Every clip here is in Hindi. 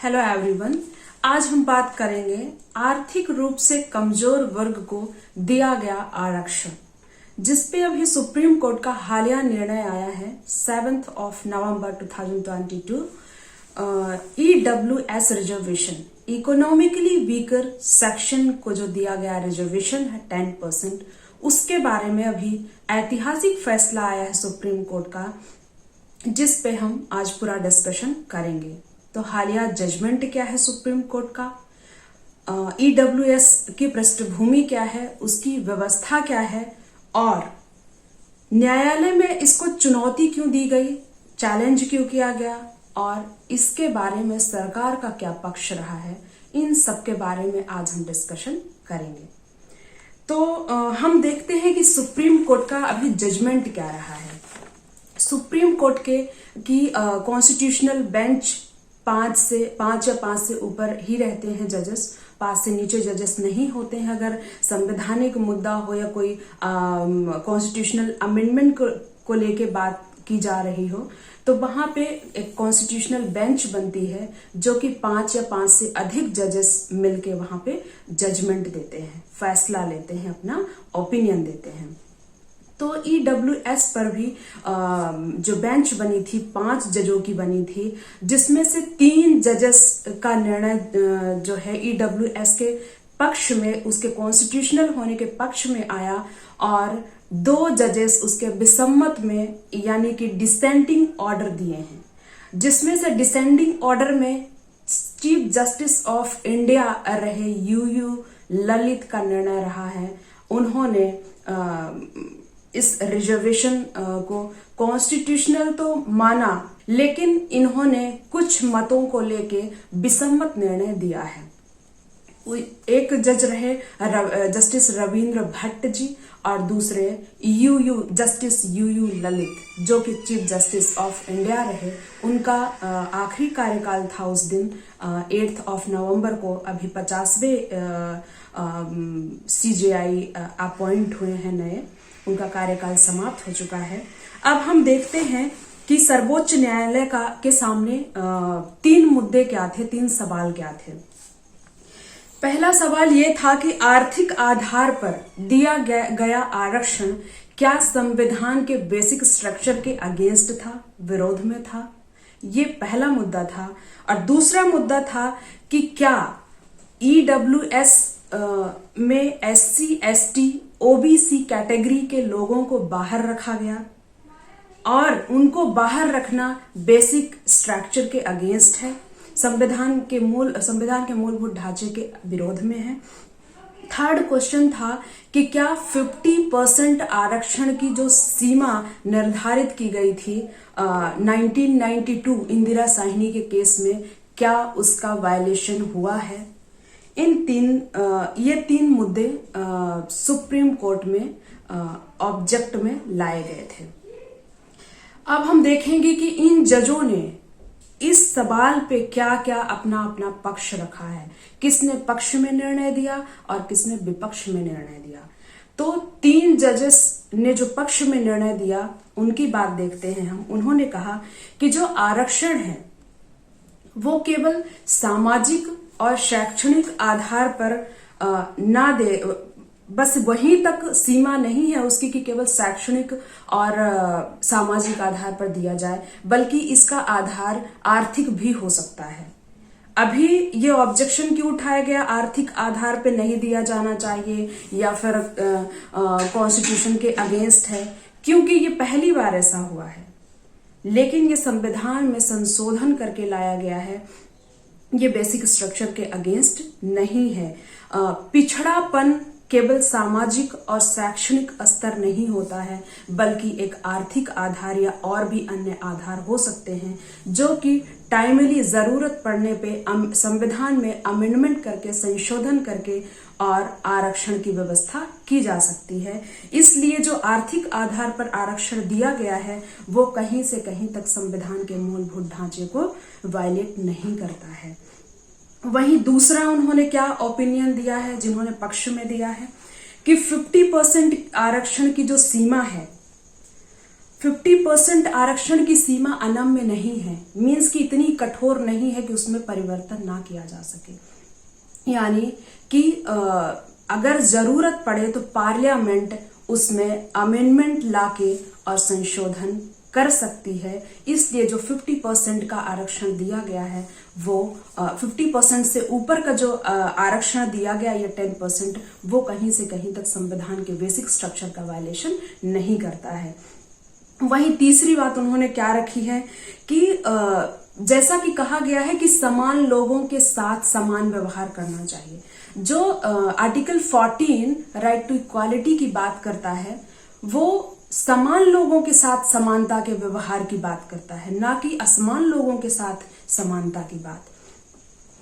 Hello everyone. आज हम बात करेंगे आर्थिक रूप से कमजोर वर्ग को दिया गया आरक्षण, जिसपे अभी सुप्रीम कोर्ट का हालिया निर्णय आया है 7 नवंबर 2022। EWS reservation, economically weaker section को जो दिया गया रिजर्वेशन है 10%, उसके बारे में अभी ऐतिहासिक फैसला आया है सुप्रीम कोर्ट का, जिस पे हम आज पूरा डिस्कशन करेंगे। तो हालिया जजमेंट क्या है सुप्रीम कोर्ट का, EWS की पृष्ठभूमि क्या है, उसकी व्यवस्था क्या है और न्यायालय में इसको चुनौती क्यों दी गई, चैलेंज क्यों किया गया और इसके बारे में सरकार का क्या पक्ष रहा है, इन सब के बारे में आज हम डिस्कशन करेंगे। तो हम देखते हैं कि सुप्रीम कोर्ट का अभी जजमेंट क्या रहा है। सुप्रीम कोर्ट की कॉन्स्टिट्यूशनल बेंच 5 या 5 से ऊपर ही रहते हैं जजेस, 5 से नीचे जजेस नहीं होते हैं। अगर संवैधानिक मुद्दा हो या कोई कॉन्स्टिट्यूशनल अमेंडमेंट को लेके बात की जा रही हो, तो वहां पे एक कॉन्स्टिट्यूशनल बेंच बनती है जो कि 5 या 5 से अधिक जजेस मिलके वहां पे जजमेंट देते हैं, फैसला लेते हैं, अपना ओपिनियन देते हैं। तो EWS पर भी जो बेंच बनी थी 5 जजों की बनी थी, जिसमें से 3 जजेस का निर्णय जो है EWS के पक्ष में, उसके कॉन्स्टिट्यूशनल होने के पक्ष में आया और 2 जजेस उसके विसम्मत में यानी कि डिसेंटिंग ऑर्डर दिए हैं, जिसमें से डिसेंडिंग ऑर्डर में चीफ जस्टिस ऑफ इंडिया रहे UU ललित का निर्णय रहा है। उन्होंने इस रिजर्वेशन को कॉन्स्टिट्यूशनल तो माना, लेकिन इन्होंने कुछ मतों को लेके विसम्मत निर्णय दिया है। एक जज रहे जस्टिस रविंद्र भट्ट जी और दूसरे जस्टिस UU ललित, जो कि चीफ जस्टिस ऑफ इंडिया रहे। उनका आखिरी कार्यकाल था उस दिन 8 नवंबर को। अभी 50वें CJI अपॉइंट हुए हैं नए, उनका कार्यकाल समाप्त हो चुका है। अब हम देखते हैं कि सर्वोच्च न्यायालय के सामने 3 मुद्दे क्या थे, 3 सवाल क्या थे। पहला सवाल यह था कि आर्थिक आधार पर दिया गया आरक्षण क्या संविधान के बेसिक स्ट्रक्चर के अगेंस्ट था, विरोध में था, ये पहला मुद्दा था। और दूसरा मुद्दा था कि क्या EWS में SC, ST, OBC कैटेगरी के लोगों को बाहर रखा गया और उनको बाहर रखना बेसिक स्ट्रक्चर के अगेंस्ट है, संविधान के मूलभूत ढांचे के विरोध में है। थर्ड क्वेश्चन था कि क्या 50% आरक्षण की जो सीमा निर्धारित की गई थी 1992 इंदिरा साहनी के केस में, क्या उसका वायलेशन हुआ है। ये 3 मुद्दे सुप्रीम कोर्ट में ऑब्जेक्ट में लाए गए थे। अब हम देखेंगे कि इन जजों ने इस सवाल पे क्या क्या अपना अपना पक्ष रखा है, किसने पक्ष में निर्णय दिया और किसने विपक्ष में निर्णय दिया। तो 3 जजेस ने जो पक्ष में निर्णय दिया उनकी बात देखते हैं हम। उन्होंने कहा कि जो आरक्षण है वो केवल सामाजिक और शैक्षणिक आधार पर ना दे, बस वहीं तक सीमा नहीं है उसकी कि केवल शैक्षणिक और सामाजिक आधार पर दिया जाए, बल्कि इसका आधार आर्थिक भी हो सकता है। अभी ये ऑब्जेक्शन क्यों उठाया गया, आर्थिक आधार पे नहीं दिया जाना चाहिए या फिर कॉन्स्टिट्यूशन के अगेंस्ट है, क्योंकि ये पहली बार ऐसा हुआ है। लेकिन ये संविधान में संशोधन करके लाया गया है, ये बेसिक स्ट्रक्चर के अगेंस्ट नहीं है। पिछड़ापन केवल सामाजिक और शैक्षणिक स्तर नहीं होता है, बल्कि एक आर्थिक आधार या और भी अन्य आधार हो सकते हैं, जो कि टाइमली जरूरत पड़ने पे संविधान में अमेंडमेंट करके, संशोधन करके और आरक्षण की व्यवस्था की जा सकती है। इसलिए जो आर्थिक आधार पर आरक्षण दिया गया है वो कहीं से कहीं तक संविधान के मूलभूत ढांचे को वायलेट नहीं करता है। वहीं दूसरा उन्होंने क्या ओपिनियन दिया है, जिन्होंने पक्ष में दिया है कि 50% आरक्षण की जो सीमा है 50% आरक्षण की सीमा अनम्य नहीं है, मीन्स कि इतनी कठोर नहीं है कि उसमें परिवर्तन ना किया जा सके। यानी कि अगर जरूरत पड़े तो पार्लियामेंट उसमें अमेंडमेंट लाके और संशोधन कर सकती है। इसलिए जो 50% का आरक्षण दिया गया है वो 50% से ऊपर का जो आरक्षण दिया गया या 10% वो कहीं से कहीं तक संविधान के बेसिक स्ट्रक्चर का वायलेशन नहीं करता है। वहीं तीसरी बात उन्होंने क्या रखी है कि जैसा कि कहा गया है कि समान लोगों के साथ समान व्यवहार करना चाहिए। जो आर्टिकल 14 राइट टू इक्वालिटी की बात करता है वो समान लोगों के साथ समानता के व्यवहार की बात करता है, ना कि असमान लोगों के साथ समानता की बात।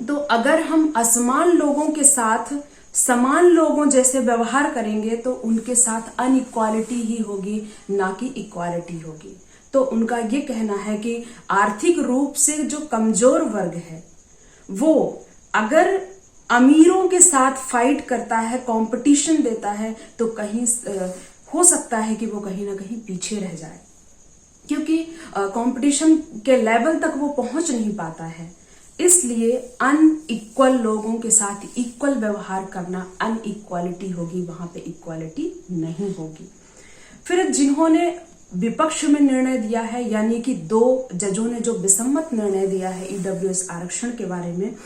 तो अगर हम असमान लोगों के साथ समान लोगों जैसे व्यवहार करेंगे तो उनके साथ अनइक्वालिटी ही होगी, ना कि इक्वालिटी होगी। तो उनका ये कहना है कि आर्थिक रूप से जो कमजोर वर्ग है वो अगर अमीरों के साथ फाइट करता है, कंपटीशन देता है, तो कहीं हो सकता है कि वो कहीं ना कहीं पीछे रह जाए, क्योंकि कंपटीशन के लेवल तक वो पहुंच नहीं पाता है। इसलिए अनइक्वल लोगों के साथ इक्वल व्यवहार करना अनइक्वालिटी होगी, वहां पे इक्वालिटी नहीं होगी। फिर जिन्होंने विपक्ष में निर्णय दिया है, यानी कि 2 जजों ने जो विसम्मत निर्णय दिया है ईडब्ल्यूएस आरक्षण के बारे में,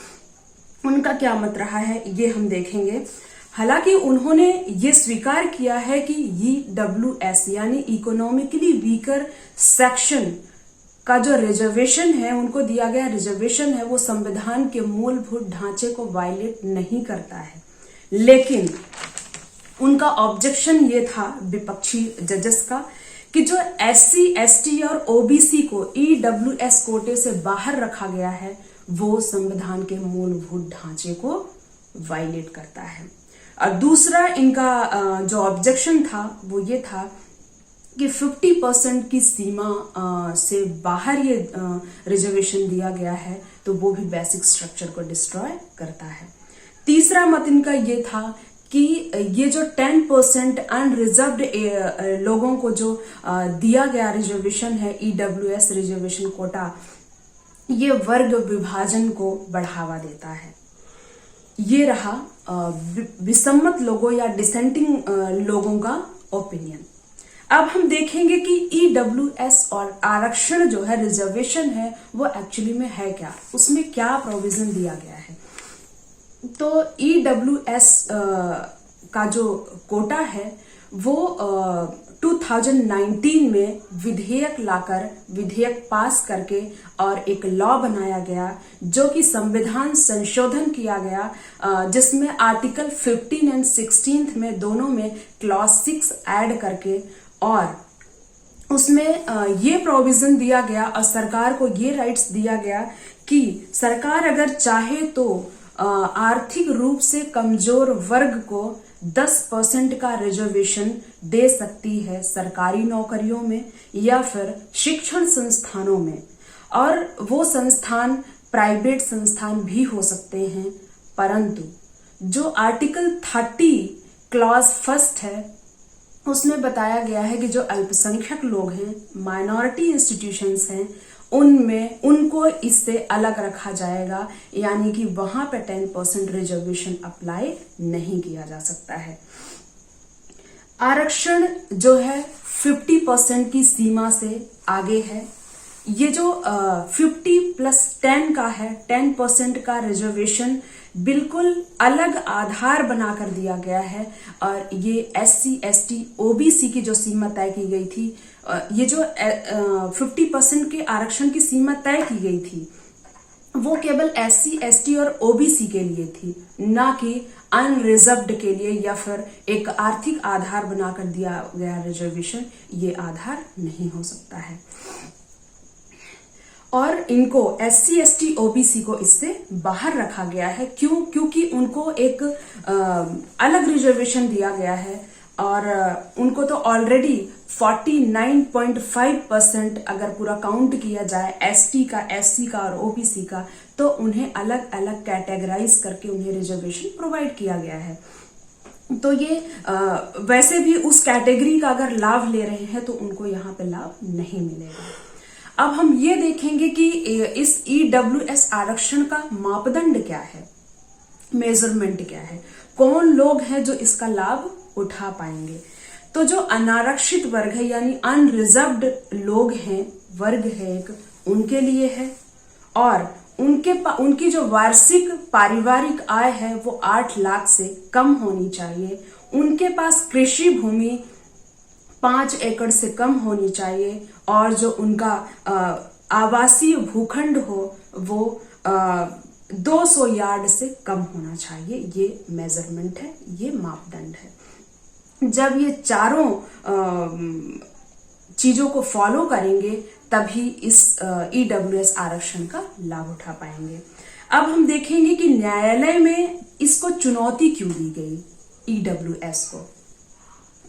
उनका क्या मत रहा है ये हम देखेंगे। हालांकि उन्होंने ये स्वीकार किया है कि ईडब्ल्यूएस यानी इकोनॉमिकली वीकर सेक्शन का जो रिजर्वेशन है, उनको दिया गया रिजर्वेशन है, वो संविधान के मूलभूत ढांचे को वायलेट नहीं करता है। लेकिन उनका ऑब्जेक्शन ये था विपक्षी जजेस का कि जो SC, ST और OBC को ईडब्ल्यूएस कोटे से बाहर रखा गया है वो संविधान के मूलभूत ढांचे को वायलेट करता है। और दूसरा इनका जो ऑब्जेक्शन था वो ये था कि 50% की सीमा से बाहर ये रिजर्वेशन दिया गया है तो वो भी बेसिक स्ट्रक्चर को डिस्ट्रॉय करता है। तीसरा मत इनका ये था कि ये जो 10% अनरिजर्व्ड लोगों को जो दिया गया रिजर्वेशन है, ईडब्ल्यूएस रिजर्वेशन कोटा, ये वर्ग विभाजन को बढ़ावा देता है। ये रहा विसम्मत लोगों या डिसेंटिंग लोगों का ओपिनियन। अब हम देखेंगे कि ईडब्ल्यूएस और आरक्षण जो है, रिजर्वेशन है, वो एक्चुअली में है क्या, उसमें क्या प्रोविजन दिया गया है। तो ईडब्ल्यूएस का जो कोटा है वो 2019 में विधेयक पास करके और एक लॉ बनाया गया जो कि संविधान संशोधन किया गया, जिसमें आर्टिकल 15 एंड 16 में दोनों में क्लॉज 6 ऐड करके और उसमें ये प्रोविजन दिया गया और सरकार को ये राइट्स दिया गया कि सरकार अगर चाहे तो आर्थिक रूप से कमजोर वर्ग को 10% का रिजर्वेशन दे सकती है सरकारी नौकरियों में या फिर शिक्षण संस्थानों में, और वो संस्थान प्राइवेट संस्थान भी हो सकते हैं। परंतु जो आर्टिकल 30 क्लॉज 1 है उसमें बताया गया है कि जो अल्पसंख्यक लोग हैं, माइनॉरिटी इंस्टीट्यूशंस हैं, उनमें उनको इससे अलग रखा जाएगा, यानी कि वहां पे 10% रिजर्वेशन अप्लाई नहीं किया जा सकता है। आरक्षण जो है 50% की सीमा से आगे है। ये जो 50 + 10 का है, 10% का रिजर्वेशन बिल्कुल अलग आधार बनाकर दिया गया है और ये SC, ST, OBC की जो सीमा तय की गई थी, ये जो 50% के आरक्षण की सीमा तय की गई थी वो केवल SC, ST और OBC के लिए थी, ना कि अनरिजर्व्ड के लिए या फिर एक आर्थिक आधार बनाकर दिया गया रिजर्वेशन ये आधार नहीं हो सकता है। और इनको SC, ST, OBC को इससे बाहर रखा गया है। क्यों? क्योंकि उनको एक अलग रिजर्वेशन दिया गया है और उनको तो ऑलरेडी 49.5% अगर पूरा काउंट किया जाए ST का, SC का और OBC का, तो उन्हें अलग अलग कैटेगराइज करके उन्हें रिजर्वेशन प्रोवाइड किया गया है। तो ये वैसे भी उस कैटेगरी का अगर लाभ ले रहे हैं तो उनको यहाँ पे लाभ नहीं मिलेगा। अब हम ये देखेंगे कि इस ईडब्ल्यूएस आरक्षण का मापदंड क्या है, मेजरमेंट क्या है, कौन लोग हैं जो इसका लाभ उठा पाएंगे। तो जो अनारक्षित वर्ग है यानी अनरिजर्व्ड लोग हैं, वर्ग है एक, उनके लिए है, और उनकी जो वार्षिक पारिवारिक आय है वो 8 लाख से कम होनी चाहिए, उनके पास कृषि भूमि 5 एकड़ से कम होनी चाहिए, और जो उनका आवासीय भूखंड हो वो 200 यार्ड से कम होना चाहिए। ये मेजरमेंट है, ये मापदंड है। जब ये चारों चीजों को फॉलो करेंगे तभी इस ईडब्ल्यूएस आरक्षण का लाभ उठा पाएंगे। अब हम देखेंगे कि न्यायालय में इसको चुनौती क्यों दी गई ईडब्ल्यूएस को।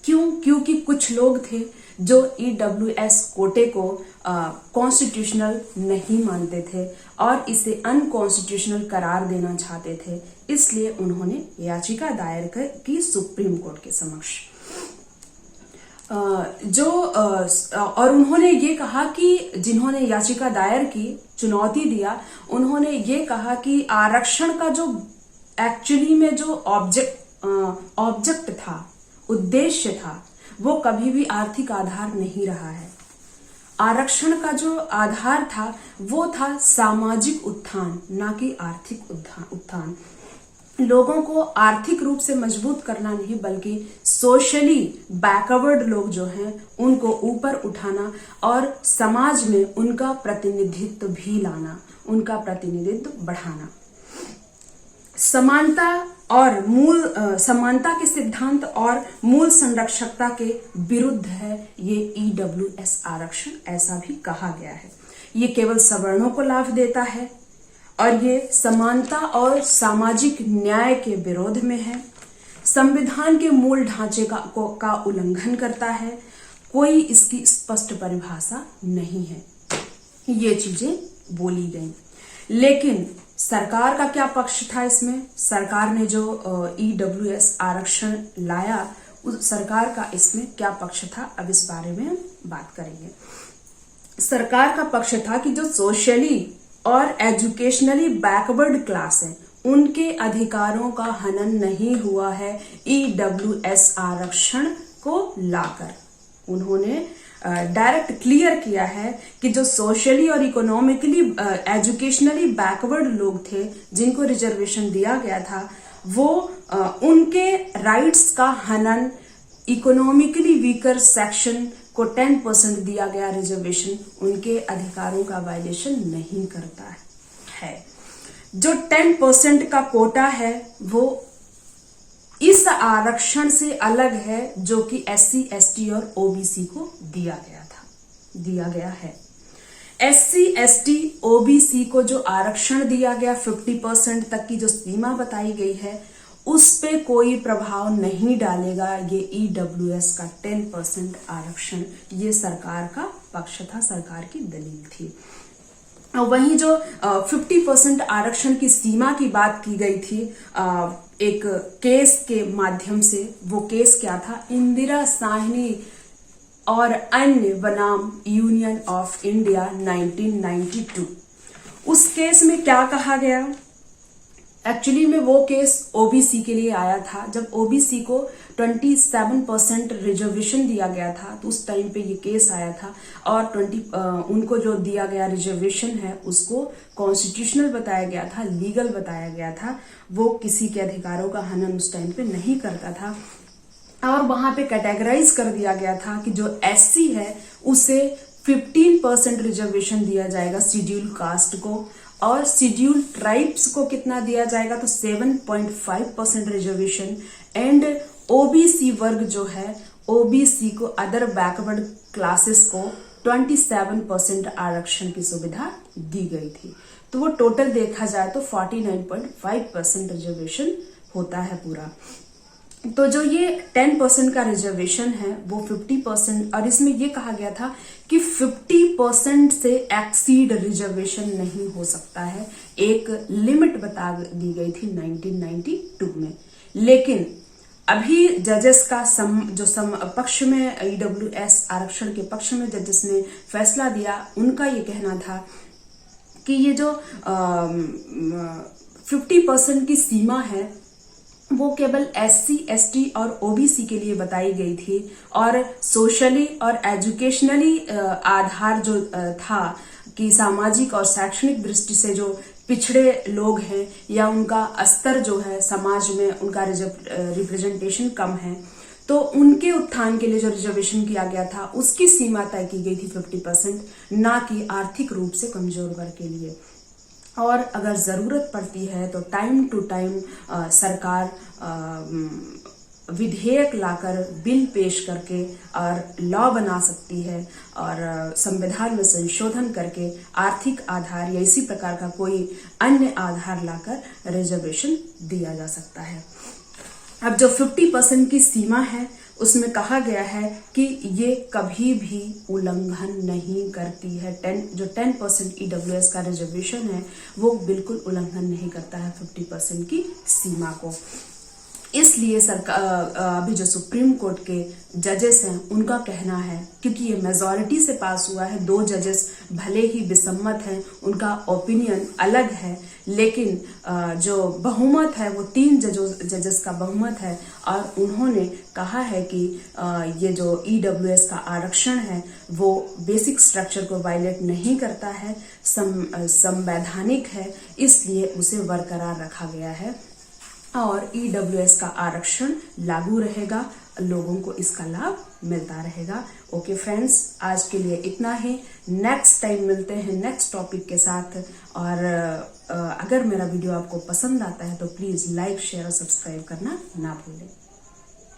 क्यों? क्योंकि कुछ लोग थे जो ईडब्ल्यूएस कोटे को कॉन्स्टिट्यूशनल नहीं मानते थे और इसे अनकॉन्स्टिट्यूशनल करार देना चाहते थे, इसलिए उन्होंने याचिका दायर की सुप्रीम कोर्ट के समक्ष। और उन्होंने ये कहा कि जिन्होंने याचिका दायर की, चुनौती दिया, उन्होंने ये कहा कि आरक्षण का जो एक्चुअली में जो ऑब्जेक्ट था, उद्देश्य था, वो कभी भी आर्थिक आधार नहीं रहा है। आरक्षण का जो आधार था वो था सामाजिक उत्थान, ना कि आर्थिक उत्थान। लोगों को आर्थिक रूप से मजबूत करना नहीं बल्कि सोशली बैकवर्ड लोग जो हैं उनको ऊपर उठाना और समाज में उनका प्रतिनिधित्व भी लाना, उनका प्रतिनिधित्व बढ़ाना। समानता के सिद्धांत और मूल संरक्षकता के विरुद्ध है ये ईडब्ल्यूएस आरक्षण, ऐसा भी कहा गया है। ये केवल सवर्णों को लाभ देता है और ये समानता और सामाजिक न्याय के विरोध में है, संविधान के मूल ढांचे का उल्लंघन करता है, कोई इसकी स्पष्ट परिभाषा नहीं है। ये चीजें बोली गई। लेकिन सरकार का क्या पक्ष था इसमें? सरकार ने जो ईडब्ल्यूएस आरक्षण लाया, उस सरकार का इसमें क्या पक्ष था, अब इस बारे में हम बात करेंगे। सरकार का पक्ष था कि जो सोशली और एजुकेशनली बैकवर्ड क्लास है उनके अधिकारों का हनन नहीं हुआ है ईडब्ल्यूएस आरक्षण को लाकर। उन्होंने डायरेक्ट क्लियर किया है कि जो सोशली और इकोनॉमिकली एजुकेशनली बैकवर्ड लोग थे जिनको रिजर्वेशन दिया गया था, वो उनके राइट्स का हनन, इकोनॉमिकली वीकर सेक्शन को 10% दिया गया रिजर्वेशन, उनके अधिकारों का वायलेशन नहीं करता है। जो 10% का कोटा है वो इस आरक्षण से अलग है जो कि SC, ST और OBC को दिया गया है। SC, ST, OBC को जो आरक्षण दिया गया 50% तक की जो सीमा बताई गई है, उस पे कोई प्रभाव नहीं डालेगा ये ईडब्ल्यूएस का 10% आरक्षण। ये सरकार का पक्ष था, सरकार की दलील थी। वहीं जो 50% आरक्षण की सीमा की बात की गई थी एक केस के माध्यम से, वो केस क्या था? इंदिरा साहनी और अन्य बनाम यूनियन ऑफ इंडिया 1992। उस केस में क्या कहा गया? एक्चुअली में वो केस ओबीसी के लिए आया था। जब ओबीसी को 27% रिजर्वेशन दिया गया था तो उस टाइम पे ये केस आया था और उनको जो दिया गया रिजर्वेशन है उसको कॉन्स्टिट्यूशनल बताया गया था, लीगल बताया गया था। वो किसी के अधिकारों का हनन उस टाइम पे नहीं करता था और वहां पे कैटेगराइज कर दिया गया था कि जो एससी है उसे 15% रिजर्वेशन दिया जाएगा शेड्यूल कास्ट को, और शेड्यूल ट्राइब्स को कितना दिया जाएगा तो 7.5% रिजर्वेशन, एंड ओबीसी वर्ग जो है ओबीसी को, अदर बैकवर्ड क्लासेस को 27% आरक्षण की सुविधा दी गई थी। तो वो टोटल देखा जाए तो 49.5% रिजर्वेशन होता है पूरा। तो जो ये 10% का रिजर्वेशन है वो 50%, और इसमें ये कहा गया था कि 50% से एक्सीड रिजर्वेशन नहीं हो सकता है, एक लिमिट बता दी गई थी 1992 में। लेकिन अभी जजेस का पक्ष में ईडब्ल्यूएस आरक्षण के पक्ष में जजेस ने फैसला दिया, उनका ये कहना था कि ये जो 50% की सीमा है वो केवल SC, ST और OBC के लिए बताई गई थी, और सोशली और एजुकेशनली आधार जो था कि सामाजिक और शैक्षणिक दृष्टि से जो पिछड़े लोग हैं या उनका स्तर जो है समाज में, उनका रिप्रेजेंटेशन कम है, तो उनके उत्थान के लिए जो रिजर्वेशन किया गया था उसकी सीमा तय की गई थी 50%, ना कि आर्थिक रूप से कमजोर वर्ग के लिए। और अगर जरूरत पड़ती है तो टाइम टू टाइम सरकार विधेयक लाकर, बिल पेश करके और लॉ बना सकती है, और संविधान में संशोधन करके आर्थिक आधार या इसी प्रकार का कोई अन्य आधार लाकर रिजर्वेशन दिया जा सकता है। अब जो 50% की सीमा है उसमें कहा गया है कि ये कभी भी उल्लंघन नहीं करती है। 10% ईडब्ल्यूएस का रिजर्वेशन है वो बिल्कुल उल्लंघन नहीं करता है 50% की सीमा को। इसलिए सरकार, अभी जो सुप्रीम कोर्ट के जजेस हैं उनका कहना है, क्योंकि ये मेजॉरिटी से पास हुआ है, 2 जजेस भले ही विसम्मत हैं, उनका ओपिनियन अलग है, लेकिन जो बहुमत है वो 3 जजेस का बहुमत है, और उन्होंने कहा है कि ये जो ईडब्ल्यूएस का आरक्षण है वो बेसिक स्ट्रक्चर को वायलेट नहीं करता है, संवैधानिक है, इसलिए उसे बरकरार रखा गया है और ईडब्ल्यूएस का आरक्षण लागू रहेगा, लोगों को इसका लाभ मिलता रहेगा। ओके फ्रेंड्स, आज के लिए इतना ही। नेक्स्ट टाइम मिलते हैं नेक्स्ट टॉपिक के साथ, और अगर मेरा वीडियो आपको पसंद आता है तो प्लीज लाइक, शेयर और सब्सक्राइब करना ना भूलें।